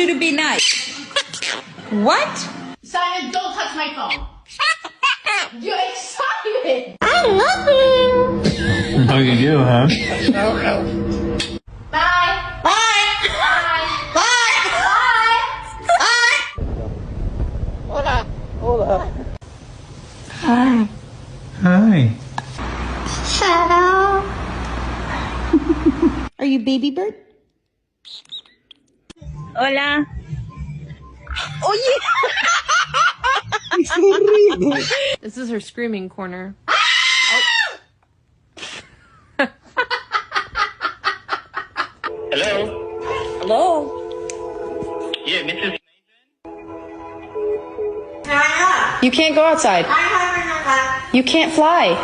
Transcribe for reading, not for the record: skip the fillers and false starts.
you to be nice. What? Simon, don't touch my phone. You're excited. I love you. Oh, you do, huh? Bye. Bye. Bye. Bye. Bye. Bye. Hola. Hi. Hi. Hello. Are you baby bird? Hola. Oye. This is her screaming corner. Hello? Hello. Yeah, Mrs. You can't go outside. You can't fly.